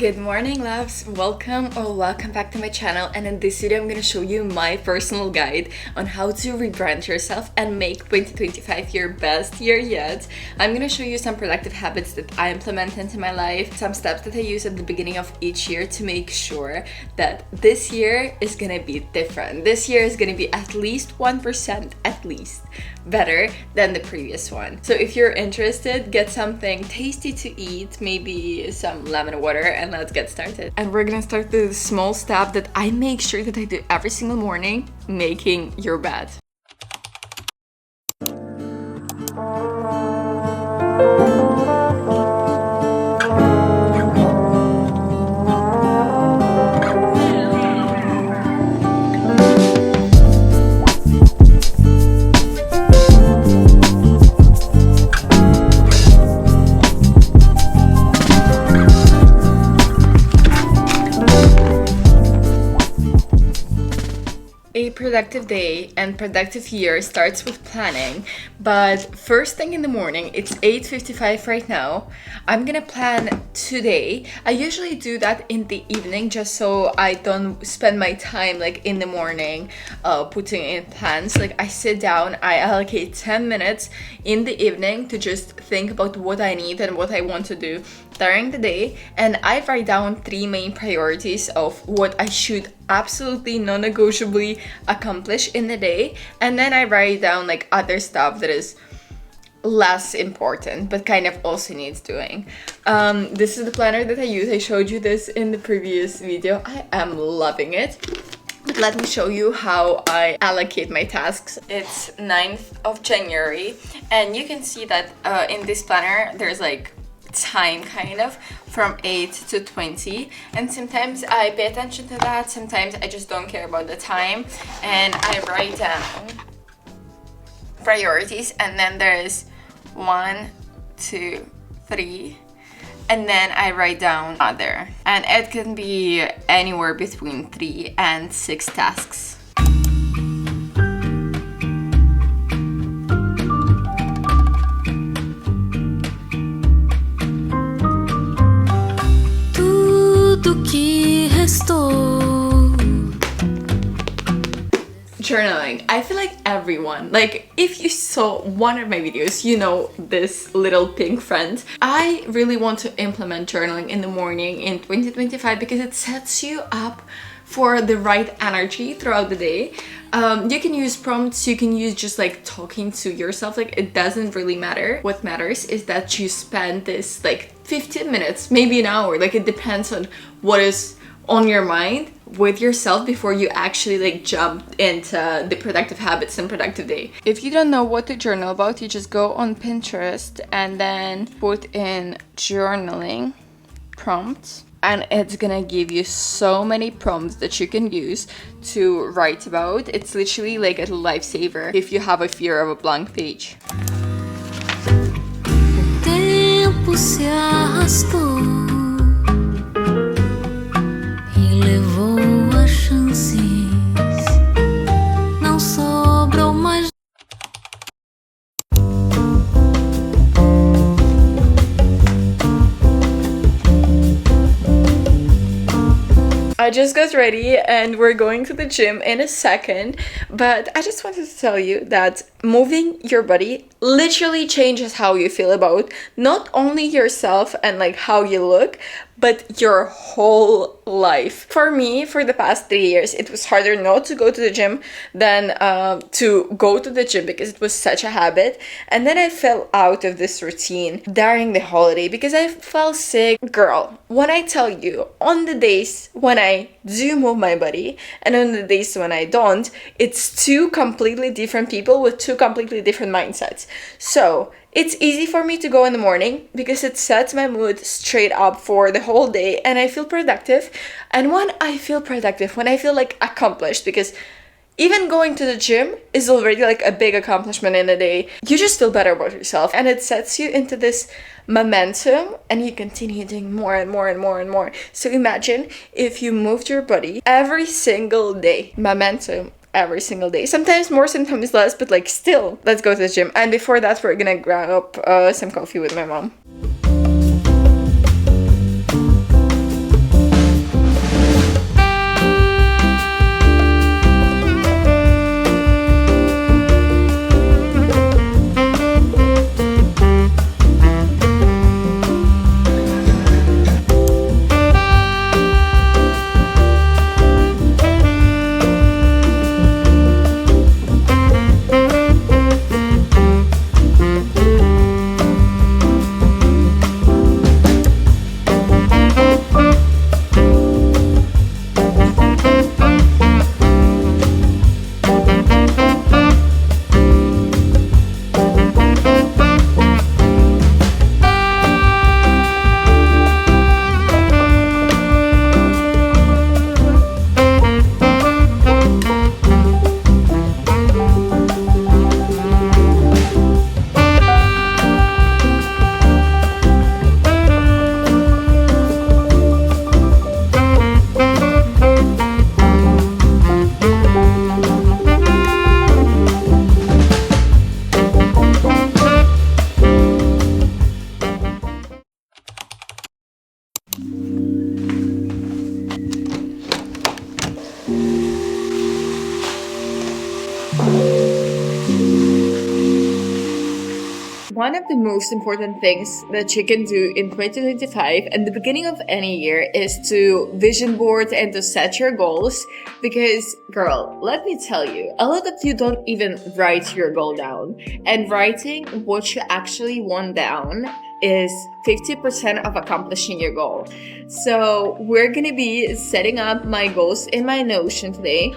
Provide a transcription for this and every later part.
Good morning, loves. Welcome back to my channel, and in this video I'm going to show you my personal guide on how to rebrand yourself and make 2025 your best year yet. I'm going to show you some productive habits that I implement into my life, some steps that I use at the beginning of each year to make sure that this year is going to be different. This year is going to be at least 1% at least better than the previous one. So if you're interested, get something tasty to eat, maybe some lemon water, and let's get started. And we're gonna start with a small step that I make sure that I do every single morning: making your bed. A productive day and productive year starts with planning, but first thing in the morning, it's 8:55 right now. I'm gonna plan today. I usually do that in the evening just so I don't spend my time like in the morning putting in plans. Like I sit down, I allocate 10 minutes in the evening to just think about what I need and what I want to do during the day, and I write down 3 main priorities of what I should absolutely non-negotiably accomplish in the day, and then I write down like other stuff that is less important but kind of also needs doing. This is the planner that I use. I showed you this in the previous video. I am loving it. But let me show you how I allocate my tasks. It's 9th of January, and you can see that in this planner there's like time kind of from 8 to 20, and sometimes I pay attention to that, sometimes I just don't care about the time, and I write down priorities, and then there's 1, 2, 3, and then I write down other, and it can be anywhere between 3 and 6 tasks. Journaling. I feel like everyone, like if you saw one of my videos, you know this little pink friend. I really want to implement journaling in the morning in 2025 because it sets you up for the right energy throughout the day. You can use prompts, you can use just like talking to yourself, like it doesn't really matter. What matters is that you spend this like 15 minutes, maybe an hour, like it depends on what is on your mind with yourself before you actually like jump into the productive habits and productive day. If you don't know what to journal about, you just go on Pinterest and then put in journaling prompts, and it's gonna give you so many prompts that you can use to write about. It's literally like a lifesaver if you have a fear of a blank page. Tempo se arrastou. I just got ready and we're going to the gym in a second, but I just wanted to tell you that moving your body literally changes how you feel about not only yourself and like how you look, but your whole life. For me, for the past 3 years, it was harder not to go to the gym than to go to the gym because it was such a habit. And then I fell out of this routine during the holiday because I fell sick. Girl, when I tell you, on the days when I do move my body and on the days when I don't, it's 2 completely different people with 2 completely different mindsets. So it's easy for me to go in the morning because it sets my mood straight up for the whole day and I feel productive. And when I feel productive, when I feel like accomplished, because even going to the gym is already like a big accomplishment in a day, you just feel better about yourself and it sets you into this momentum and you continue doing more and more and more and more. So imagine if you moved your body every single day. Momentum every single day. Sometimes more, sometimes less, but like still, let's go to the gym. And before that, we're gonna grab some coffee with my mom. one of the most important things that you can do in 2025 and the beginning of any year is to vision board and to set your goals. Because, girl, let me tell you, a lot of you don't even write your goal down. And writing what you actually want down is 50% of accomplishing your goal. So we're gonna be setting up my goals in my Notion today.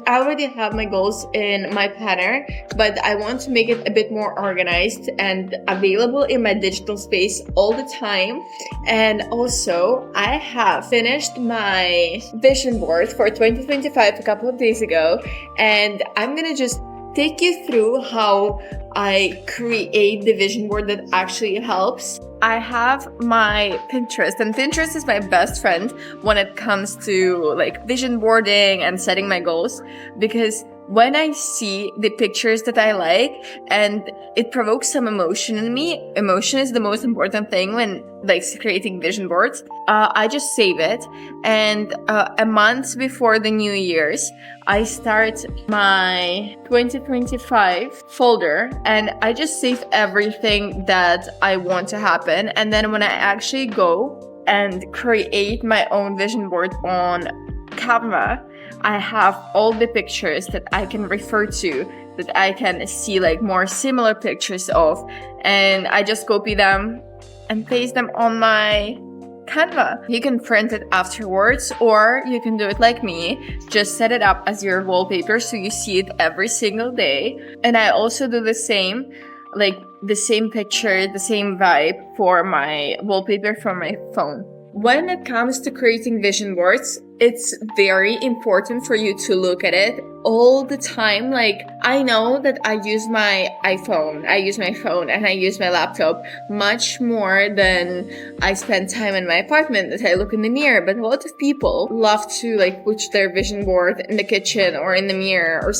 I already have my goals in my planner, but I want to make it a bit more organized and available in my digital space all the time. And also, I have finished my vision board for 2025 a couple of days ago, and I'm gonna just take you through how I create the vision board that actually helps. I have my Pinterest, and Pinterest is my best friend when it comes to like vision boarding and setting my goals, because when I see the pictures that I like and it provokes some emotion in me, emotion is the most important thing when like creating vision boards. I just save it, and a month before the New Year's, I start my 2025 folder, and I just save everything that I want to happen. And then when I actually go and create my own vision board on Canva, I have all the pictures that I can refer to, that I can see like more similar pictures of, and I just copy them and paste them on my Canva. You can print it afterwards, or you can do it like me, just set it up as your wallpaper so you see it every single day. And I also do the same, like the same picture, the same vibe for my wallpaper for my phone. When it comes to creating vision boards, it's very important for you to look at it all the time. Like, I know that I use my phone and I use my laptop much more than I spend time in my apartment that I look in the mirror. But a lot of people love to like put their vision board in the kitchen or in the mirror or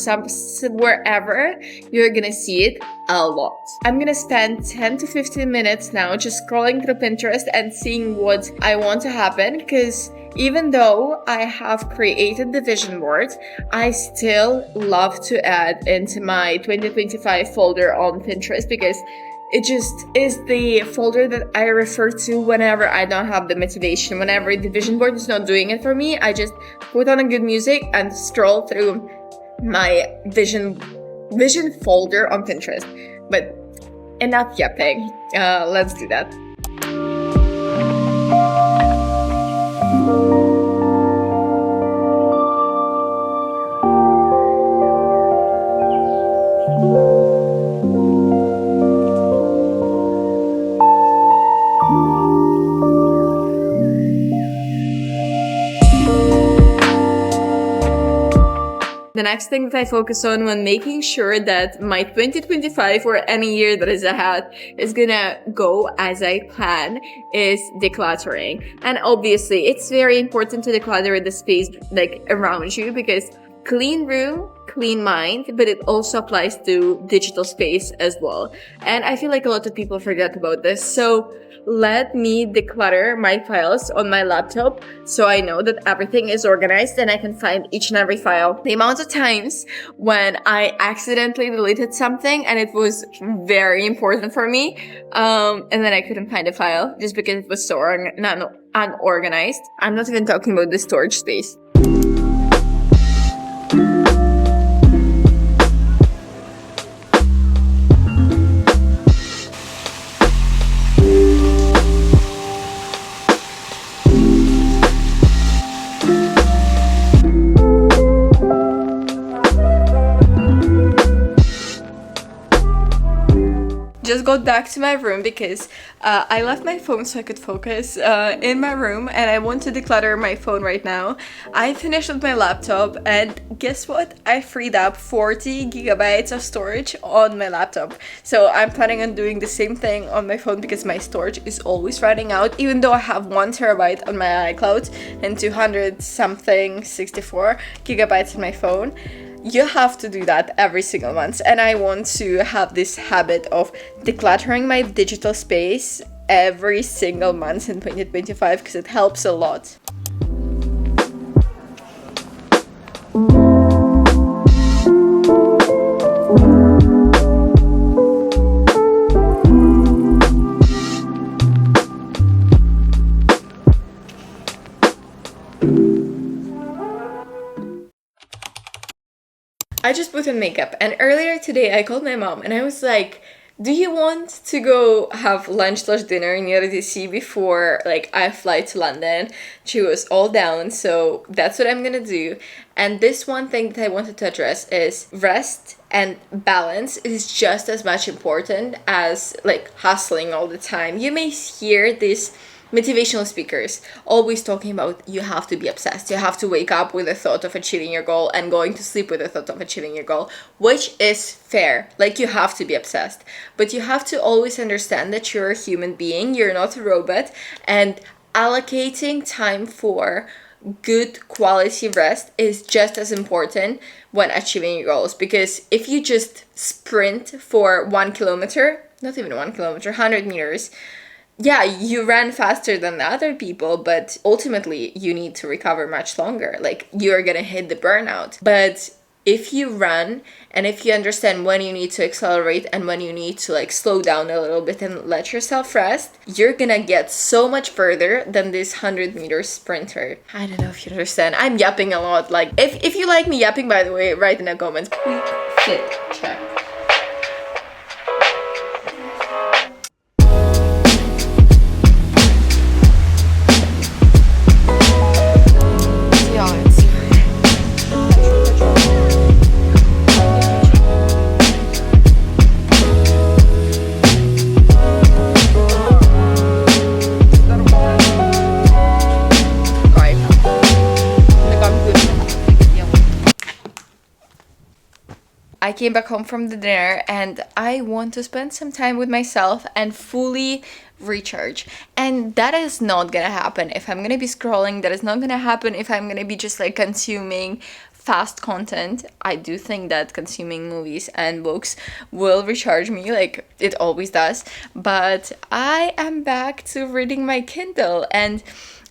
wherever you're gonna see it a lot. I'm gonna spend 10 to 15 minutes now just scrolling through Pinterest and seeing what I want to happen, because even though I have created the vision board, I still love to add into my 2025 folder on Pinterest, because it just is the folder that I refer to whenever I don't have the motivation. Whenever the vision board is not doing it for me, I just put on a good music and scroll through my vision folder on Pinterest. But enough yapping. Let's do that. The next thing that I focus on when making sure that my 2025 or any year that is ahead is gonna go as I plan is decluttering. And obviously, it's very important to declutter the space like around you, because clean room, clean mind, but it also applies to digital space as well. And I feel like a lot of people forget about this. So let me declutter my files on my laptop so I know that everything is organized and I can find each and every file. The amount of times when I accidentally deleted something and it was very important for me, and then I couldn't find a file just because it was so unorganized. I'm not even talking about the storage space. Just got back to my room because I left my phone so I could focus in my room, and I want to declutter my phone right now. I finished with my laptop, and guess what? I freed up 40 gigabytes of storage on my laptop. So I'm planning on doing the same thing on my phone because my storage is always running out, even though I have 1 terabyte on my iCloud and 200 something 64 gigabytes on my phone. You have to do that every single month, and I want to have this habit of decluttering my digital space every single month in 2025 because it helps a lot. I just put on makeup, and earlier today I called my mom and I was like, do you want to go have lunch/dinner in New DC before like I fly to London? She was all down, so that's what I'm gonna do. And this one thing that I wanted to address is rest and balance is just as much important as like hustling all the time. You may hear this motivational speakers always talking about you have to be obsessed, you have to wake up with the thought of achieving your goal and going to sleep with the thought of achieving your goal, which is fair. Like, you have to be obsessed, but you have to always understand that you're a human being, you're not a robot, and allocating time for good quality rest is just as important when achieving your goals. Because if you just sprint for 1 kilometer, not even 1 kilometer, 100 meters, yeah, you ran faster than the other people, but ultimately you need to recover much longer. Like, you're gonna hit the burnout. But if you run and if you understand when you need to accelerate and when you need to like slow down a little bit and let yourself rest, you're gonna get so much further than this 100-meter sprinter. I don't know if you understand. I'm yapping a lot. Like, if you like me yapping, by the way, write in the comments. Shit, check. I came back home from the dinner and I want to spend some time with myself and fully recharge. And that is not gonna happen if I'm gonna be scrolling. That is not gonna happen if I'm gonna be just like consuming fast content. I do think that consuming movies and books will recharge me, like it always does. But I am back to reading my Kindle and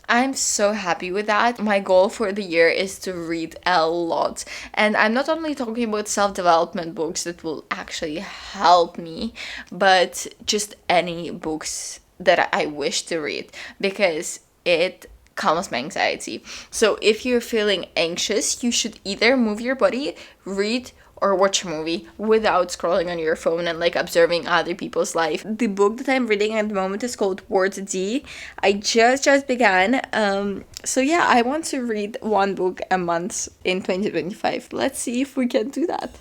I'm so happy with that. My goal for the year is to read a lot. And I'm not only talking about self-development books that will actually help me, but just any books that I wish to read, because it calms my anxiety. So if you're feeling anxious, you should either move your body, read, or watch a movie without scrolling on your phone and like observing other people's life. The book that I'm reading at the moment is called Word D. I just began. So yeah, I want to read one book a month in 2025. Let's see if we can do that.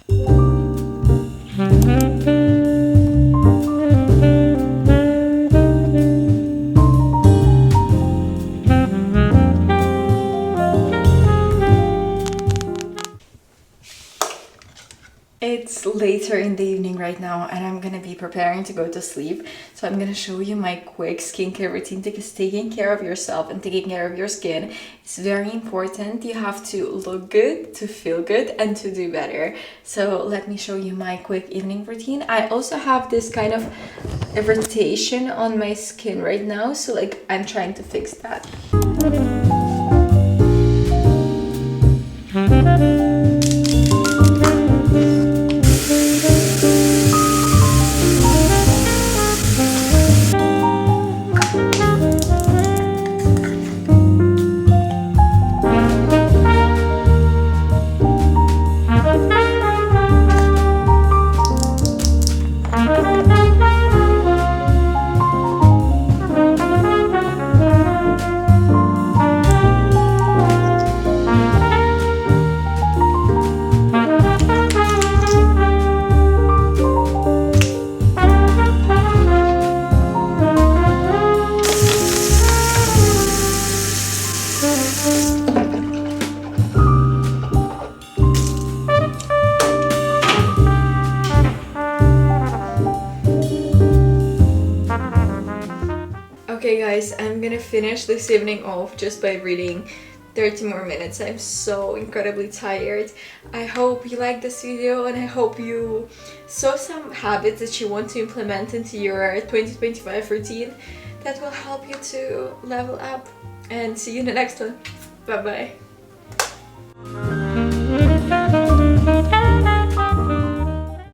It's later in the evening right now and I'm gonna be preparing to go to sleep. So I'm gonna show you my quick skincare routine, because taking care of yourself and taking care of your skin is very important. You have to look good, to feel good, and to do better. So let me show you my quick evening routine. I also have this kind of irritation on my skin right now, so like I'm trying to fix that. Okay guys, I'm gonna finish this evening off just by reading 30 more minutes. I'm so incredibly tired. I hope you liked this video and I hope you saw some habits that you want to implement into your 2025 routine that will help you to level up. And see you in the next one. Bye bye.